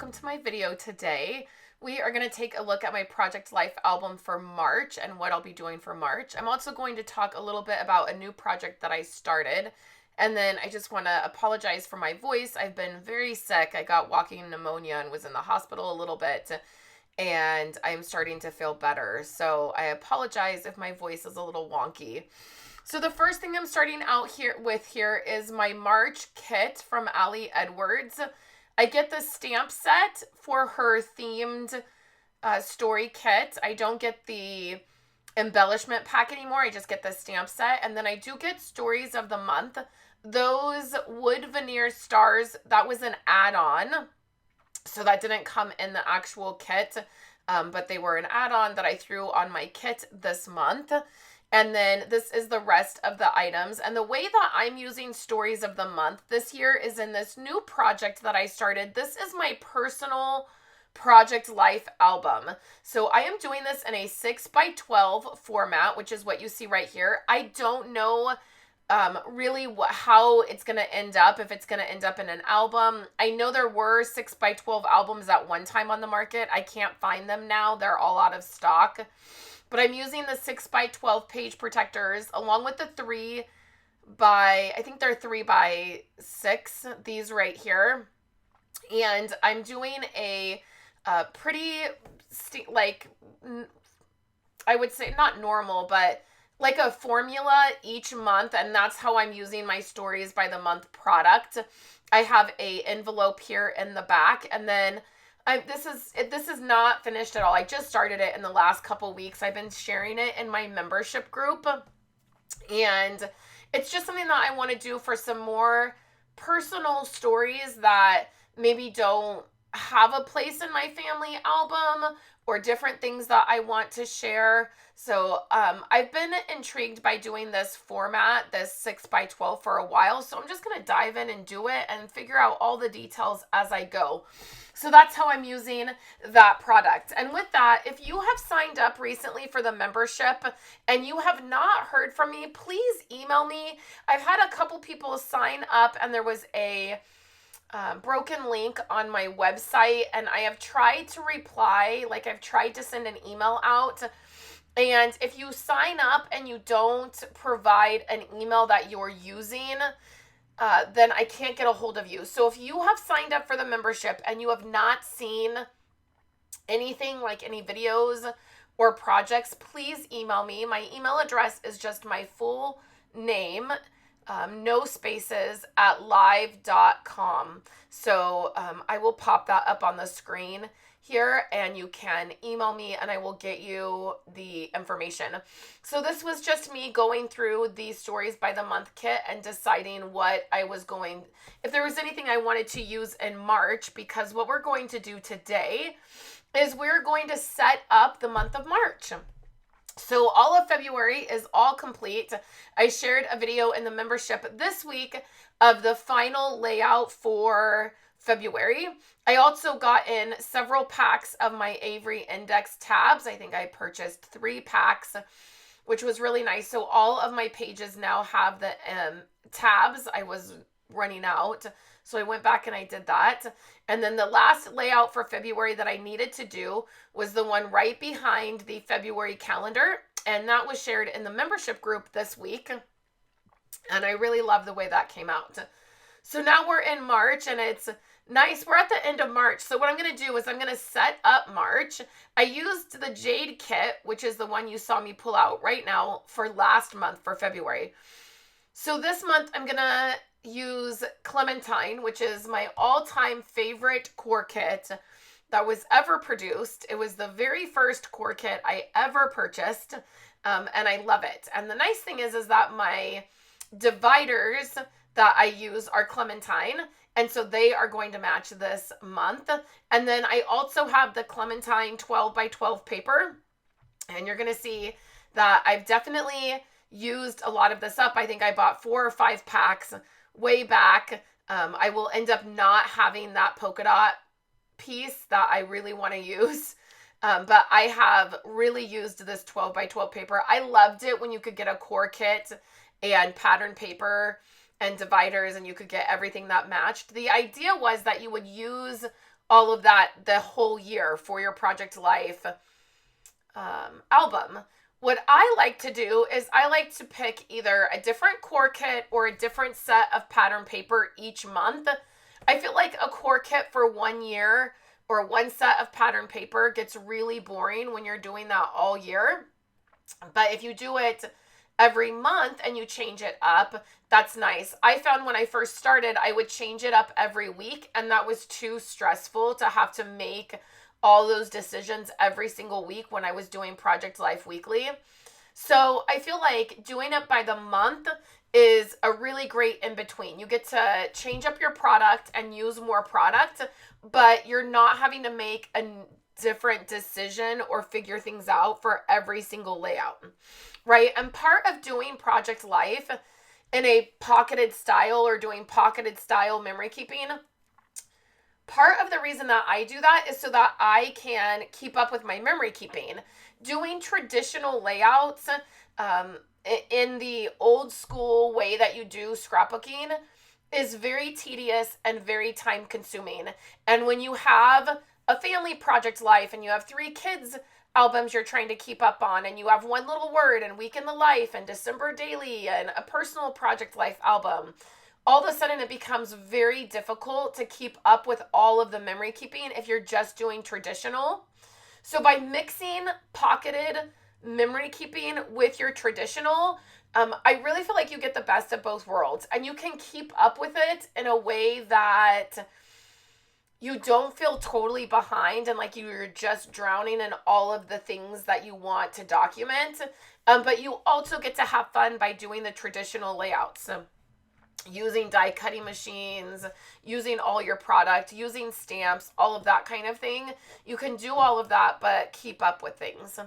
welcome to my video today. We are going to take a look at my Project Life album for March and what I'll be doing for March. I'm also going to talk a little bit about a new project that I started. And then I just want to apologize for my voice. I've been very sick. I got walking pneumonia and was in the hospital a little bit. And I'm starting to feel better. So I apologize if my voice is a little wonky. So the first thing I'm starting out here is my March kit from Ali Edwards. I get the stamp set for her themed story kit. I don't get the embellishment pack anymore. I just get the stamp set. And then I do get stories of the month. Those wood veneer stars, that was an add-on. So that didn't come in the actual kit, but they were an add-on that I threw on my kit this month. And then this is the rest of the items. And the way that I'm using stories of the month this year is in this new project that I started. This is my personal Project Life album. So I am doing this in a 6x12 format, which is what you see right here. I don't know really how it's going to end up, if it's going to end up in an album. I know there were 6x12 albums at one time on the market. I can't find them now. They're all out of stock. But I'm using the 6x12 page protectors along with the 3x6, these right here. And I'm doing a pretty, I would say not normal, but like a formula each month. And that's how I'm using my stories by the month product. I have a envelope here in the back, and then this is not finished at all. I just started it in the last couple weeks. I've been sharing it in my membership group, and it's just something that I want to do for some more personal stories that maybe don't have a place in my family album, or different things that I want to share. So I've been intrigued by doing this format, this 6x12, for a while. So I'm just going to dive in and do it and figure out all the details as I go. So that's how I'm using that product. And with that, if you have signed up recently for the membership and you have not heard from me, please email me. I've had a couple people sign up and there was a broken link on my website, and I have tried to reply, like I've tried to send an email out. And if you sign up and you don't provide an email that you're using, then I can't get a hold of you. So if you have signed up for the membership and you have not seen anything, like any videos or projects, please email me. My email address is just my full name, no spaces, at live.com. So I will pop that up on the screen here, and you can email me and I will get you the information. So this was just me going through the stories by the month kit and deciding what I was going, if there was anything I wanted to use in March, because what we're going to do today is we're going to set up the month of March. So all of February is all complete. I shared a video in the membership this week of the final layout for February. I also got in several packs of my Avery Index tabs. I think I purchased 3 packs, which was really nice. So all of my pages now have the tabs. I was running out, so I went back and I did that. And then the last layout for February that I needed to do was the one right behind the February calendar, and that was shared in the membership group this week. And I really love the way that came out. So now we're in March, and it's nice. We're at the end of March. So what I'm going to do is I'm going to set up March. I used the Jade kit, which is the one you saw me pull out right now, for last month for February. So this month I'm going to use Clementine, which is my all-time favorite core kit that was ever produced. It was the very first core kit I ever purchased, and I love it. And the nice thing is that my dividers that I use are Clementine, and so they are going to match this month. And then I also have the Clementine 12x12 paper, and you're going to see that I've definitely used a lot of this up. I think I bought 4 or 5 packs way back. I will end up not having that polka dot piece that I really want to use. But I have really used this 12x12 paper. I loved it when you could get a core kit and pattern paper and dividers, and you could get everything that matched. The idea was that you would use all of that the whole year for your Project Life album. What I like to do is I like to pick either a different core kit or a different set of pattern paper each month. I feel like a core kit for 1 year or one set of pattern paper gets really boring when you're doing that all year. But if you do it every month and you change it up, that's nice. I found when I first started, I would change it up every week, and that was too stressful to have to make all those decisions every single week when I was doing Project Life Weekly. So I feel like doing it by the month is a really great in between. You get to change up your product and use more product, but you're not having to make a different decision or figure things out for every single layout, right? And part of doing Project Life in a pocketed style or doing pocketed style memory keeping, part of the reason that I do that is so that I can keep up with my memory keeping. Doing traditional layouts in the old school way that you do scrapbooking is very tedious and very time consuming. And when you have a family Project Life and you have 3 kids albums you're trying to keep up on, and you have One Little Word and Week in the Life and December Daily and a personal Project Life album, all of a sudden it becomes very difficult to keep up with all of the memory keeping if you're just doing traditional. So by mixing pocketed memory keeping with your traditional, I really feel like you get the best of both worlds, and you can keep up with it in a way that you don't feel totally behind and like you're just drowning in all of the things that you want to document. But you also get to have fun by doing the traditional layouts. Using die cutting machines, using all your product, using stamps, all of that kind of thing. You can do all of that, but keep up with things.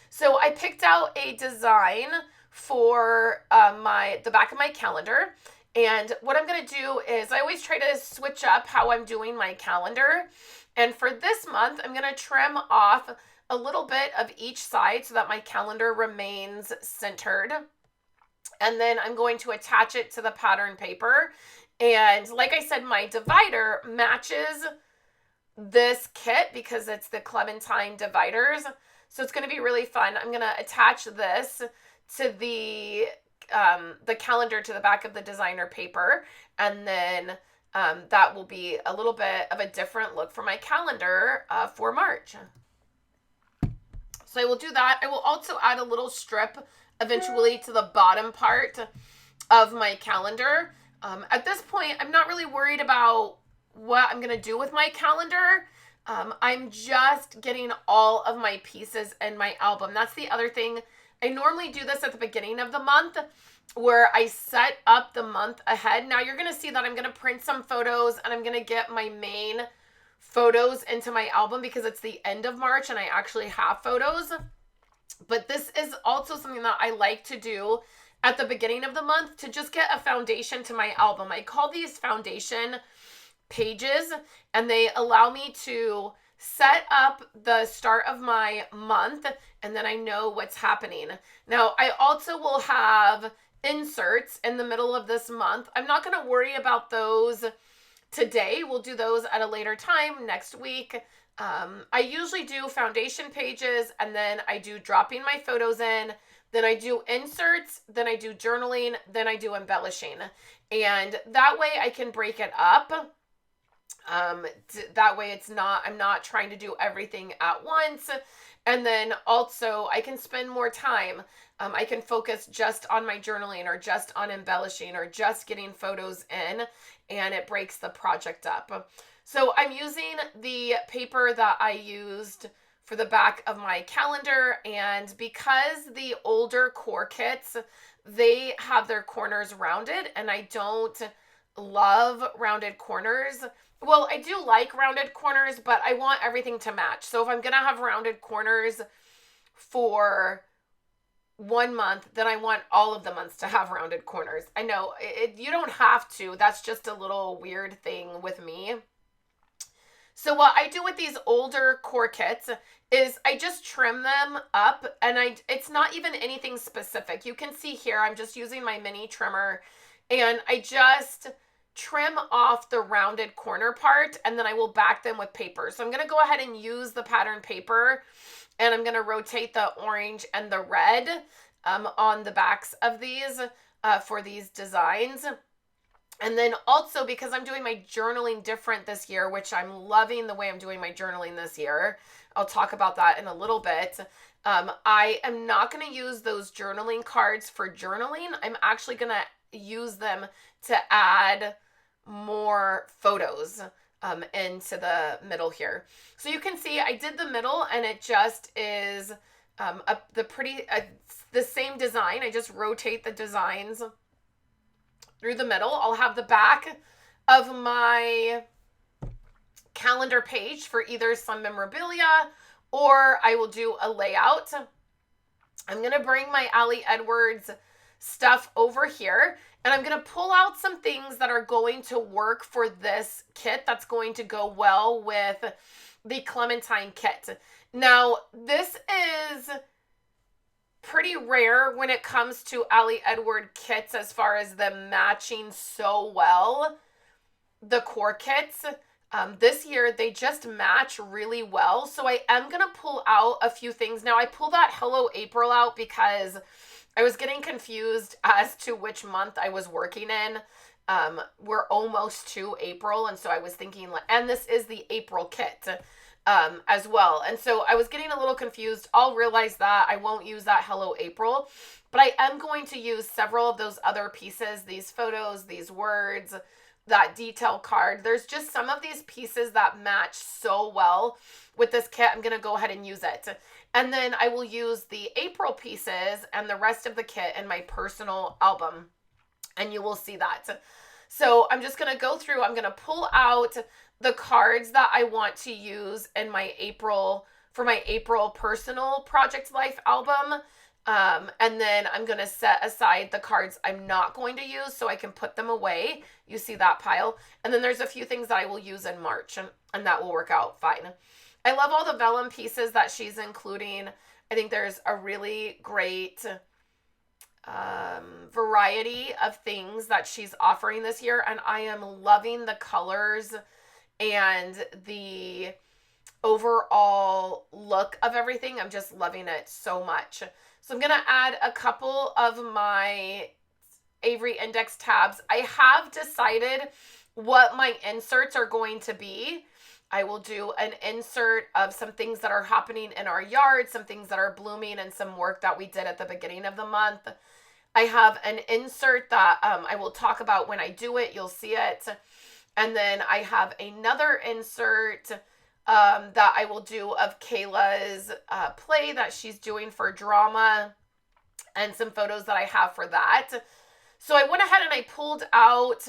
So I picked out a design for the back of my calendar. And what I'm going to do is I always try to switch up how I'm doing my calendar. And for this month, I'm going to trim off a little bit of each side so that my calendar remains centered. And then I'm going to attach it to the pattern paper. And like I said, my divider matches this kit because it's the Clementine dividers. So it's going to be really fun. I'm going to attach this to the calendar to the back of the designer paper. And then that will be a little bit of a different look for my calendar for March. So I will do that. I will also add a little strip eventually to the bottom part of my calendar. At this point, I'm not really worried about what I'm going to do with my calendar. I'm just getting all of my pieces in my album. That's the other thing. I normally do this at the beginning of the month where I set up the month ahead. Now you're going to see that I'm going to print some photos and I'm going to get my main photos into my album because it's the end of March and I actually have photos. But this is also something that I like to do at the beginning of the month to just get a foundation to my album. I call these foundation pages, and they allow me to set up the start of my month, and then I know what's happening. Now, I also will have inserts in the middle of this month. I'm not going to worry about those today. We'll do those at a later time next week. I usually do foundation pages, and then I do dropping my photos in, then I do inserts, then I do journaling, then I do embellishing. And that way I can break it up. That way I'm not trying to do everything at once. And then also I can spend more time. I can focus just on my journaling or just on embellishing or just getting photos in, and it breaks the project up. So I'm using the paper that I used for the back of my calendar, and because the older core kits, they have their corners rounded, and I don't love rounded corners. Well, I do like rounded corners, but I want everything to match. So if I'm going to have rounded corners for 1 month, then I want all of the months to have rounded corners. I know you don't have to. That's just a little weird thing with me. So what I do with these older core kits is I just trim them up, and it's not even anything specific. You can see here I'm just using my mini trimmer, and I just trim off the rounded corner part, and then I will back them with paper. So I'm going to go ahead and use the pattern paper, and I'm going to rotate the orange and the red on the backs of these for these designs. And then also, because I'm doing my journaling different this year, which I'm loving the way I'm doing my journaling this year, I'll talk about that in a little bit. I am not going to use those journaling cards for journaling. I'm actually going to use them to add more photos into the middle here. So you can see I did the middle, and it just is the same design. I just rotate the designs through the middle. I'll have the back of my calendar page for either some memorabilia, or I will do a layout. I'm going to bring my Ali Edwards stuff over here, and I'm going to pull out some things that are going to work for this kit that's going to go well with the Clementine kit. Now, this is pretty rare when it comes to Ali Edward kits as far as them matching so well. The core kits, this year, they just match really well. So I am going to pull out a few things. Now, I pulled that Hello April out because I was getting confused as to which month I was working in. We're almost to April, and so I was thinking, and this is the April kit as well. And so I was getting a little confused. I'll realize that I won't use that Hello April, but I am going to use several of those other pieces, these photos, these words, that detail card. There's just some of these pieces that match so well with this kit. I'm going to go ahead and use it. And then I will use the April pieces and the rest of the kit in my personal album, and you will see that. So I'm just going to go through, I'm going to pull out the cards that I want to use in my April, for my April personal Project Life album. And then I'm going to set aside the cards I'm not going to use so I can put them away. You see that pile. And then there's a few things that I will use in March, and that will work out fine. I love all the vellum pieces that she's including. I think there's a really great variety of things that she's offering this year, and I am loving the colors and the overall look of everything. I'm just loving it so much. So I'm going to add a couple of my Avery Index tabs. I have decided what my inserts are going to be. I will do an insert of some things that are happening in our yard, some things that are blooming, and some work that we did at the beginning of the month. I have an insert that I will talk about when I do it. You'll see it. And then I have another insert that I will do of Kayla's play that she's doing for drama, and some photos that I have for that. So I went ahead and I pulled out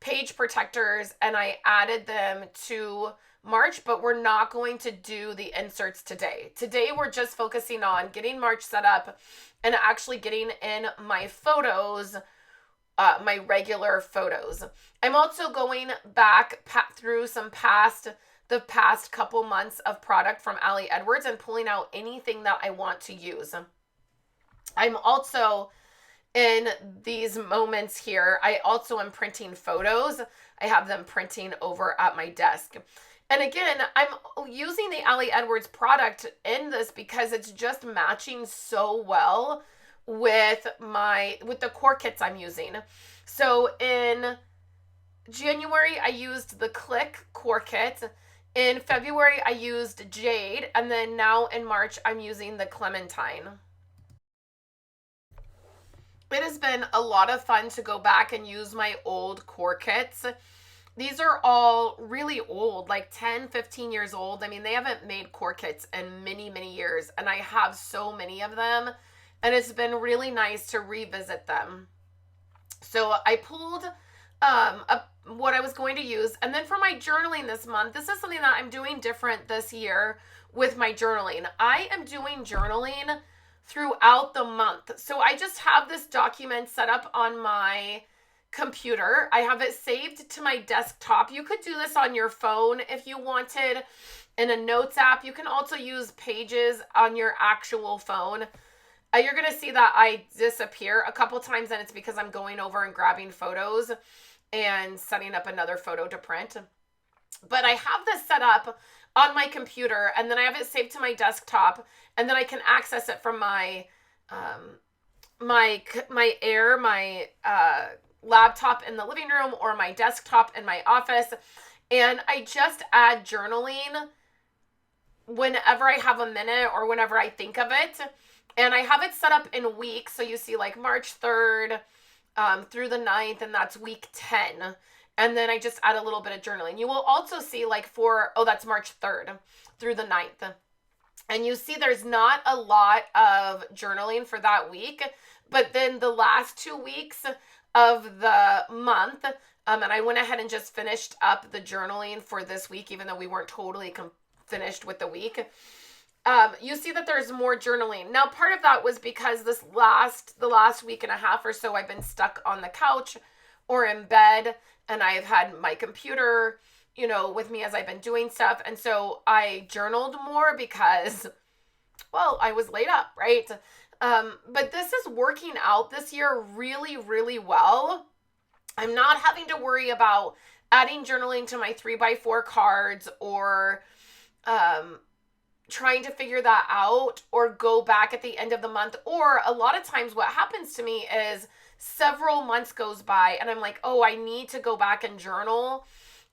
page protectors and I added them to March, but we're not going to do the inserts today. Today we're just focusing on getting March set up and actually getting in my photos, my regular photos. I'm also going back through the past couple months of product from Ali Edwards and pulling out anything that I want to use. I'm also, in these moments here, I also am printing photos. I have them printing over at my desk. And again, I'm using the Ali Edwards product in this because it's just matching so well with the core kits I'm using. So in January, I used the Click core kit. In February, I used Jade. And then now in March, I'm using the Clementine. It has been a lot of fun to go back and use my old core kits. These are all really old, like 10, 15 years old. I mean, they haven't made core kits in many, many years, and I have so many of them, and it's been really nice to revisit them. So I pulled what I was going to use, and then for my journaling this month, this is something that I'm doing different this year with my journaling. I am doing journaling throughout the month. So I just have this document set up on my computer. I have it saved to my desktop. You could do this on your phone if you wanted, in a notes app. You can also use Pages on your actual phone. You're going to see that I disappear a couple times, and it's because I'm going over and grabbing photos. and setting up another photo to print. But I have this set up on my computer, and then I have it saved to my desktop, and then I can access it from my laptop in the living room or my desktop in my office. And I just add journaling whenever I have a minute or whenever I think of it. And I have it set up in weeks. So you see like March 3rd through the 9th, and that's week 10. And then I just add a little bit of journaling. You will also see like that's March 3rd through the 9th. And you see there's not a lot of journaling for that week. But then the last 2 weeks of the month, and I went ahead and just finished up the journaling for this week, even though we weren't totally finished with the week. You see that there's more journaling. Now, part of that was because the last week and a half or so, I've been stuck on the couch or in bed, and I've had my computer, with me as I've been doing stuff. And so I journaled more because, well, I was laid up, right? But this is working out this year really, really well. I'm not having to worry about adding journaling to my 3x4 cards or trying to figure that out or go back at the end of the month. Or a lot of times what happens to me is several months goes by and I'm like, oh, I need to go back and journal,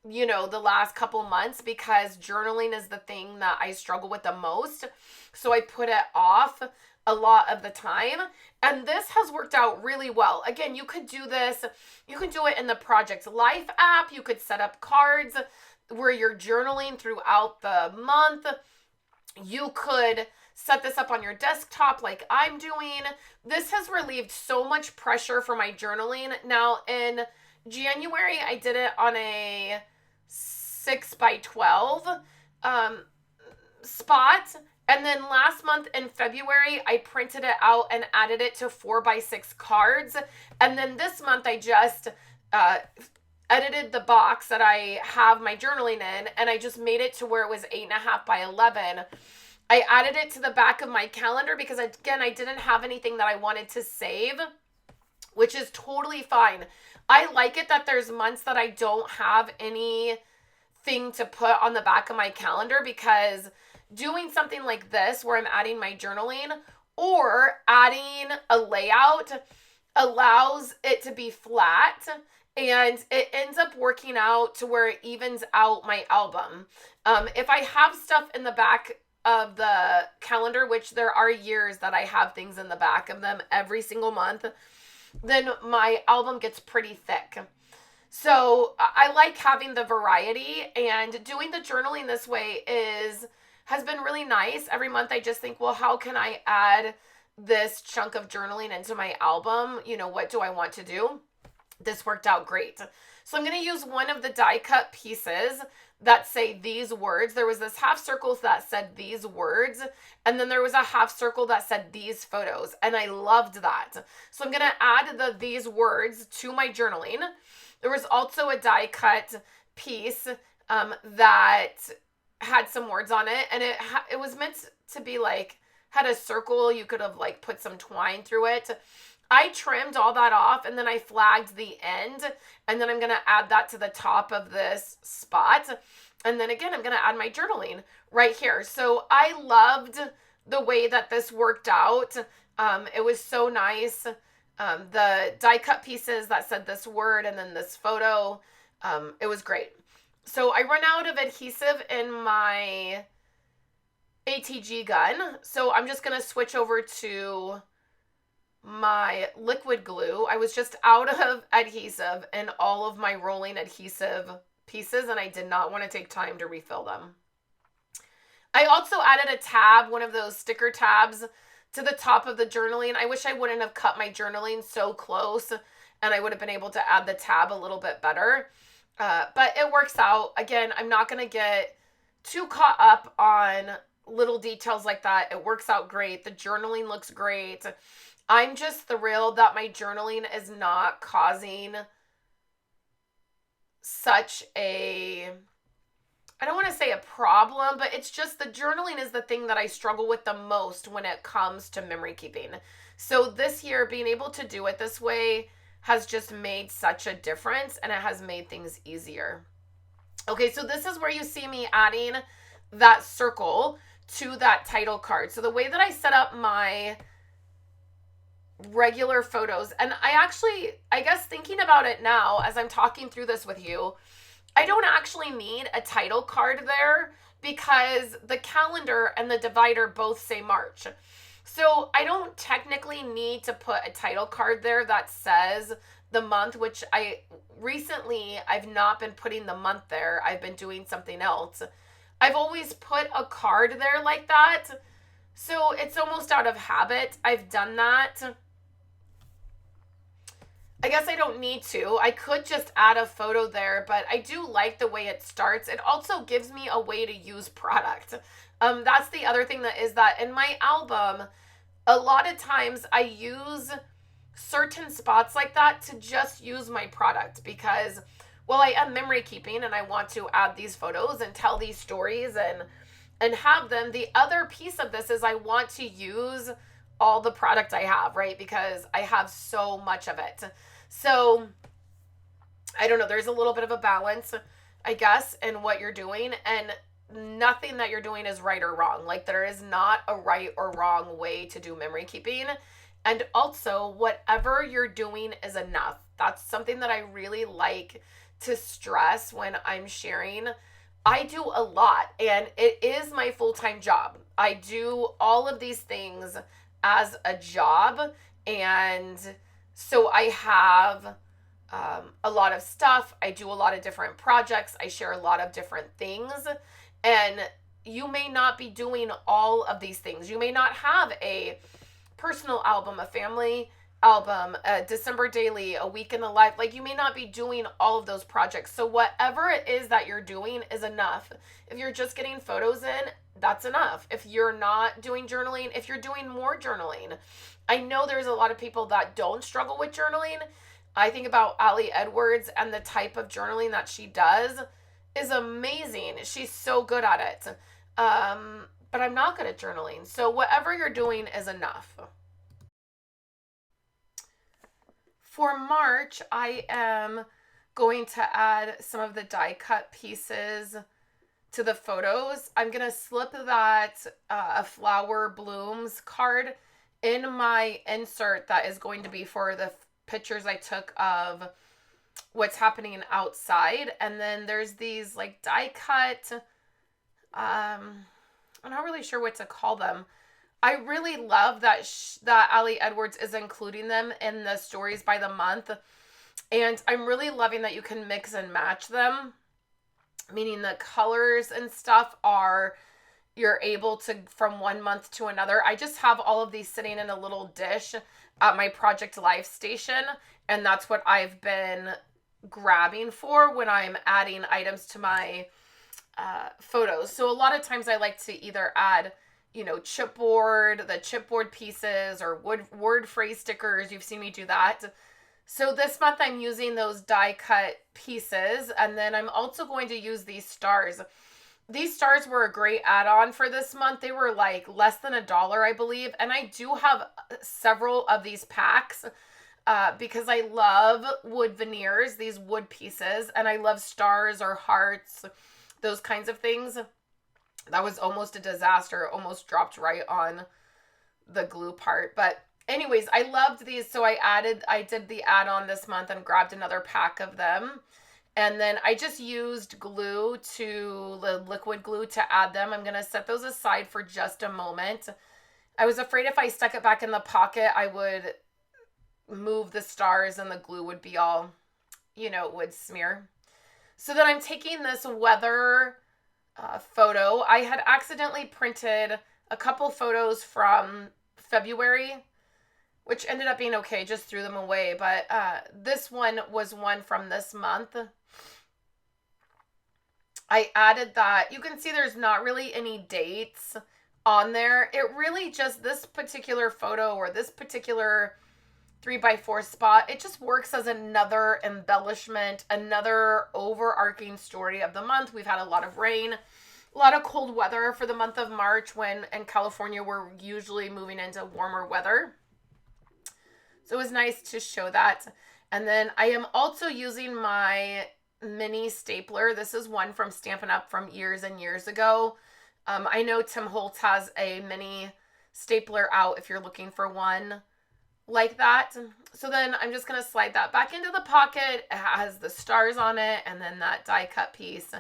the last couple months, because journaling is the thing that I struggle with the most. So I put it off a lot of the time. And this has worked out really well. Again, you could do this. You can do it in the Project Life app. You could set up cards where you're journaling throughout the month. You could set this up on your desktop like I'm doing. This has relieved so much pressure for my journaling. Now, in January, I did it on a 6x12 spot. And then last month in February, I printed it out and added it to 4x6 cards. And then this month, I just edited the box that I have my journaling in, and I just made it to where it was 8.5x11. I added it to the back of my calendar because, again, I didn't have anything that I wanted to save, which is totally fine. I like it that there's months that I don't have anything to put on the back of my calendar, because doing something like this where I'm adding my journaling or adding a layout allows it to be flat, and it ends up working out to where it evens out my album. If I have stuff in the back of the calendar, which there are years that I have things in the back of them every single month, then my album gets pretty thick. So I like having the variety, and doing the journaling this way has been really nice. Every month I just think, well, how can I add this chunk of journaling into my album? What do I want to do? This worked out great. So I'm going to use one of the die cut pieces that say these words. There was this half circle that said these words, and then there was a half circle that said these photos, and I loved that. So I'm going to add these words to my journaling. There was also a die cut piece that had some words on it, and it was meant to be like, had a circle. You could have like put some twine through it. I trimmed all that off, and then I flagged the end, and then I'm going to add that to the top of this spot. And then again, I'm going to add my journaling right here. So I loved the way that this worked out. It was so nice. The die cut pieces that said this word and then this photo, it was great. So I run out of adhesive in my ATG gun. So I'm just going to switch over to my liquid glue. I was just out of adhesive in all of my rolling adhesive pieces, and I did not want to take time to refill them. I also added a tab, one of those sticker tabs, to the top of the journaling. I wish I wouldn't have cut my journaling so close, and I would have been able to add the tab a little bit better. But it works out. Again, I'm not going to get too caught up on little details like that. It works out great. The journaling looks great. I'm just thrilled that my journaling is not causing such a, I don't want to say a problem, but it's just the journaling is the thing that I struggle with the most when it comes to memory keeping. So this year, being able to do it this way has just made such a difference, and it has made things easier. Okay, so this is where you see me adding that circle to that title card. So the way that I set up my regular photos, and I guess thinking about it now as I'm talking through this with you, I don't actually need a title card there because the calendar and the divider both say March. So I don't technically need to put a title card there that says the month, which I've not been putting the month there. I've been doing something else. I've always put a card there like that. So it's almost out of habit. I've done that. I guess I don't need to. I could just add a photo there, but I do like the way it starts. It also gives me a way to use product. That's the other thing that is that in my album, a lot of times I use certain spots like that to just use my product because, well, I am memory keeping and I want to add these photos and tell these stories and have them. The other piece of this is I want to use all the product I have, right? Because I have so much of it. So I don't know, there's a little bit of a balance, I guess, in what you're doing, and nothing that you're doing is right or wrong. Like, there is not a right or wrong way to do memory keeping. And also, whatever you're doing is enough. That's something that I really like to stress when I'm sharing. I do a lot, and it is my full-time job. I do all of these things as a job, and so I have a lot of stuff. I do a lot of different projects. I share a lot of different things, and you may not be doing all of these things. You may not have a personal album, a family album, a December daily, a week in the life. Like, you may not be doing all of those projects. So whatever it is that you're doing is enough. If you're just getting photos in, that's enough. If you're not doing journaling, if you're doing more journaling, I know there's a lot of people that don't struggle with journaling. I think about Ali Edwards, and the type of journaling that she does is amazing. She's so good at it. But I'm not good at journaling. So whatever you're doing is enough. For March, I am going to add some of the die cut pieces to the photos. I'm going to slip that a flower blooms card in my insert that is going to be for the pictures I took of what's happening outside. And then there's these like die cut, I'm not really sure what to call them. I really love that that Ali Edwards is including them in the stories by the month. And I'm really loving that you can mix and match them, meaning the colors and stuff are, you're able to from one month to another. I just have all of these sitting in a little dish at my Project Life station, and that's what I've been grabbing for when I'm adding items to my photos. So a lot of times I like to either add, you know, the chipboard pieces, or word phrase stickers. You've seen me do that. So this month I'm using those die cut pieces, and then I'm also going to use these stars. These stars were a great add-on for this month. They were like less than $1, I believe. And I do have several of these packs because I love wood veneers, these wood pieces, and I love stars or hearts, those kinds of things. That was almost a disaster. Almost dropped right on the glue part. But anyways, I loved these. So I did the add-on this month and grabbed another pack of them. And then I just used the liquid glue to add them. I'm going to set those aside for just a moment. I was afraid if I stuck it back in the pocket, I would move the stars and the glue would be all, you know, would smear. So then I'm taking this weather photo. I had accidentally printed a couple photos from February, which ended up being okay, just threw them away. But this one was one from this month. I added that. You can see there's not really any dates on there. It really just, this particular photo or this particular 3x4 spot, it just works as another embellishment, another overarching story of the month. We've had a lot of rain, a lot of cold weather for the month of March, when in California we're usually moving into warmer weather. So it was nice to show that. And then I am also using my mini stapler. This is one from Stampin' Up! From years and years ago. I know Tim Holtz has a mini stapler out if you're looking for one like that. So then I'm just going to slide that back into the pocket. It has the stars on it and then that die cut piece.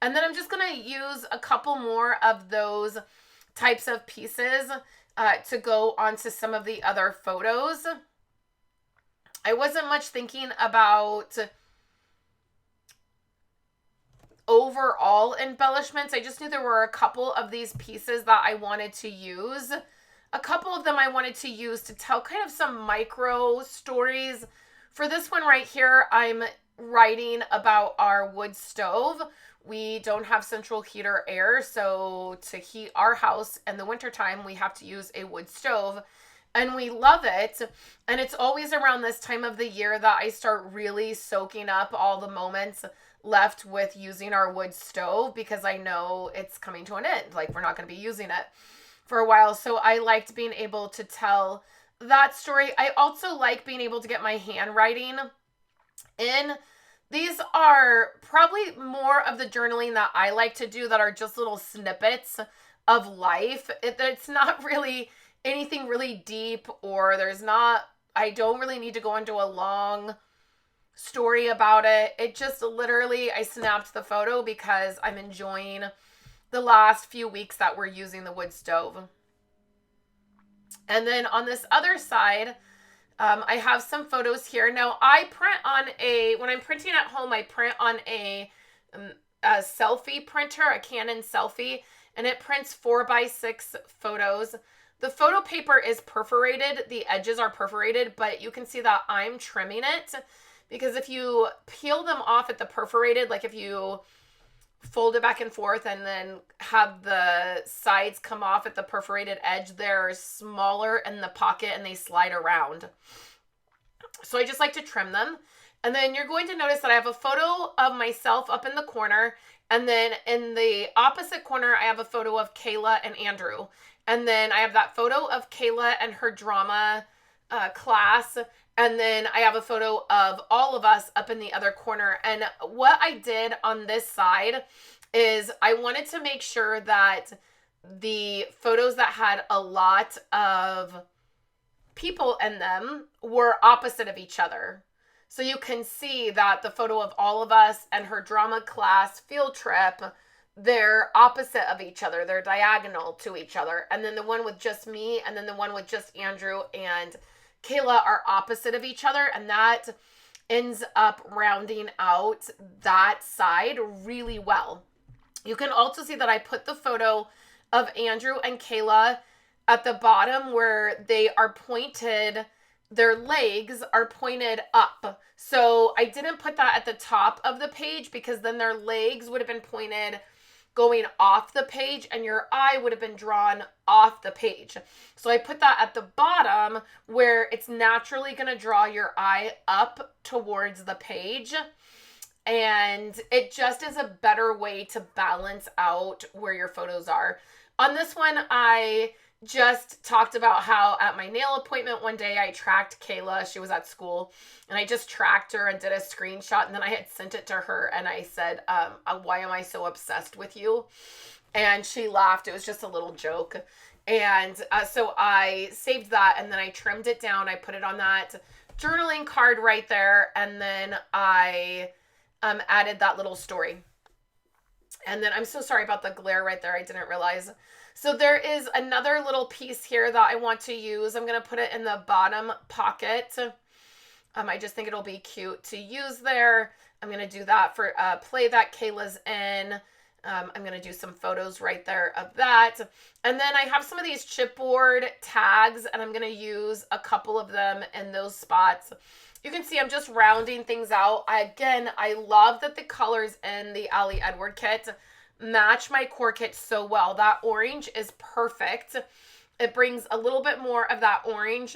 And then I'm just going to use a couple more of those types of pieces to go onto some of the other photos. I wasn't much thinking about overall embellishments. I just knew there were a couple of these pieces that I wanted to use. A couple of them I wanted to use to tell kind of some micro stories. For this one right here, I'm writing about our wood stove. We don't have central heat or air, so to heat our house in the wintertime, we have to use a wood stove. And we love it. And it's always around this time of the year that I start really soaking up all the moments left with using our wood stove, because I know it's coming to an end. Like, we're not going to be using it for a while. So I liked being able to tell that story. I also like being able to get my handwriting in. These are probably more of the journaling that I like to do that are just little snippets of life. It's not really anything really deep, or I don't really need to go into a long story about it. It just literally, I snapped the photo because I'm enjoying the last few weeks that we're using the wood stove. And then on this other side, I have some photos here. Now I print on when I'm printing at home, I print on a selfie printer, a Canon selfie, and it prints 4x6 photos. The photo paper is perforated. The edges are perforated, but you can see that I'm trimming it, because if you peel them off at the perforated, like if you fold it back and forth and then have the sides come off at the perforated edge, they're smaller in the pocket and they slide around. So I just like to trim them. And then you're going to notice that I have a photo of myself up in the corner. And then in the opposite corner, I have a photo of Kayla and Andrew. And then I have that photo of Kayla and her drama class. And then I have a photo of all of us up in the other corner. And what I did on this side is I wanted to make sure that the photos that had a lot of people in them were opposite of each other. So you can see that the photo of all of us and her drama class field trip, they're opposite of each other. They're diagonal to each other. And then the one with just me and then the one with just Andrew and Kayla are opposite of each other, and that ends up rounding out that side really well. You can also see that I put the photo of Andrew and Kayla at the bottom where they are pointed, their legs are pointed up. So I didn't put that at the top of the page because then their legs would have been pointed going off the page and your eye would have been drawn off the page. So I put that at the bottom where it's naturally going to draw your eye up towards the page. And it just is a better way to balance out where your photos are. On this one, I just talked about how at my nail appointment one day I tracked Kayla. She was at school and I just tracked her and did a screenshot, and then I had sent it to her and I said, why am I so obsessed with you? And she laughed. It was just a little joke. And so I saved that and then I trimmed it down. I put it on that journaling card right there, and then I added that little story. And then I'm so sorry about the glare right there. I didn't realize. So there is another little piece here that I want to use. I'm going to put it in the bottom pocket. I just think it'll be cute to use there. I'm going to do that for play that Kayla's in. I'm going to do some photos right there of that. And then I have some of these chipboard tags, and I'm going to use a couple of them in those spots. You can see I'm just rounding things out. I love that the colors in the Ali Edward kit match my core kit so well. That orange is perfect. It brings a little bit more of that orange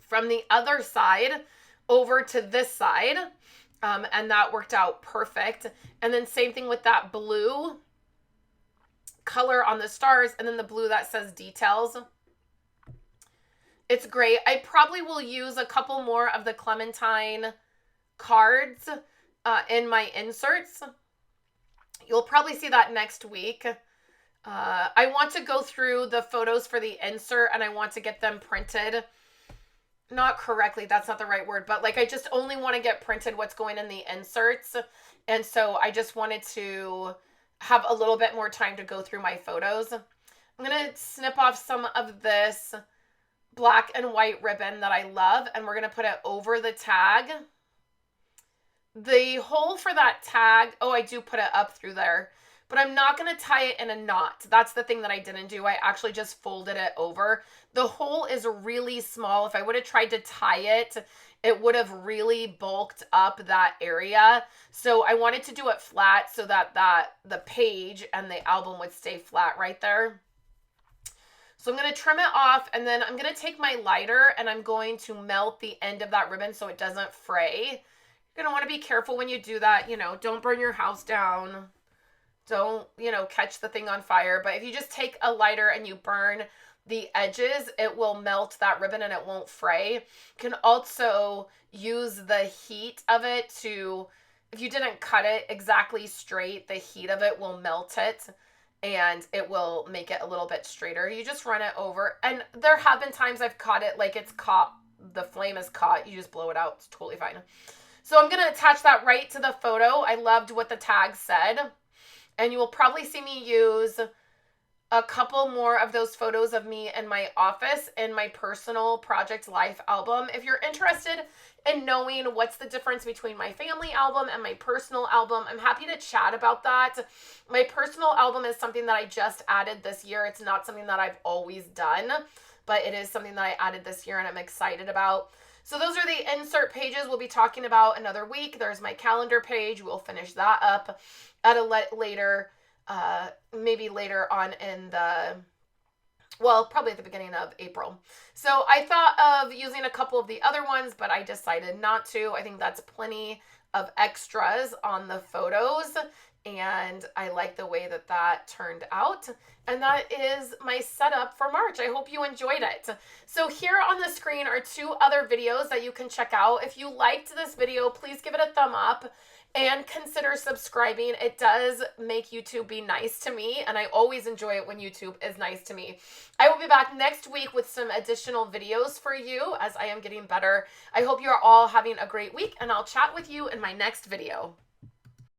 from the other side over to this side. And that worked out perfect. And then same thing with that blue color on the stars, and then the blue that says details. It's great. I probably will use a couple more of the Clementine cards in my inserts. You'll probably see that next week. I want to go through the photos for the insert and I want to get them printed. Not correctly, that's not the right word, but like I just only want to get printed what's going in the inserts. And so I just wanted to have a little bit more time to go through my photos. I'm going to snip off some of this black and white ribbon that I love, and we're going to put it over the tag. The hole for that tag, oh, I do put it up through there, but I'm not going to tie it in a knot. That's the thing that I didn't do. I actually just folded it over. The hole is really small. If I would have tried to tie it, it would have really bulked up that area. So I wanted to do it flat so that the page and the album would stay flat right there. So I'm going to trim it off, and then I'm going to take my lighter and I'm going to melt the end of that ribbon so it doesn't fray. You're going to want to be careful when you do that. You know, don't burn your house down. Don't, you know, catch the thing on fire. But if you just take a lighter and you burn the edges, it will melt that ribbon and it won't fray. You can also use the heat of it to, if you didn't cut it exactly straight, the heat of it will melt it and it will make it a little bit straighter. You just run it over. And there have been times I've caught it like it's caught, the flame is caught. You just blow it out. It's totally fine. So I'm going to attach that right to the photo. I loved what the tag said. And you will probably see me use a couple more of those photos of me in my office in my personal project life album. If you're interested in knowing what's the difference between my family album and my personal album, I'm happy to chat about that. My personal album is something that I just added this year. It's not something that I've always done, but it is something that I added this year and I'm excited about. So those are the insert pages we'll be talking about another week. There's my calendar page. We'll finish that up at a later, maybe later on in the, well, probably at the beginning of April. So I thought of using a couple of the other ones, but I decided not to. I think that's plenty of extras on the photos, and I like the way that that turned out. And that is my setup for March. I hope you enjoyed it. So here on the screen are 2 other videos that you can check out. If you liked this video, please give it a thumb up and consider subscribing. It does make YouTube be nice to me, and I always enjoy it when YouTube is nice to me. I will be back next week with some additional videos for you as I am getting better. I hope you are all having a great week, and I'll chat with you in my next video.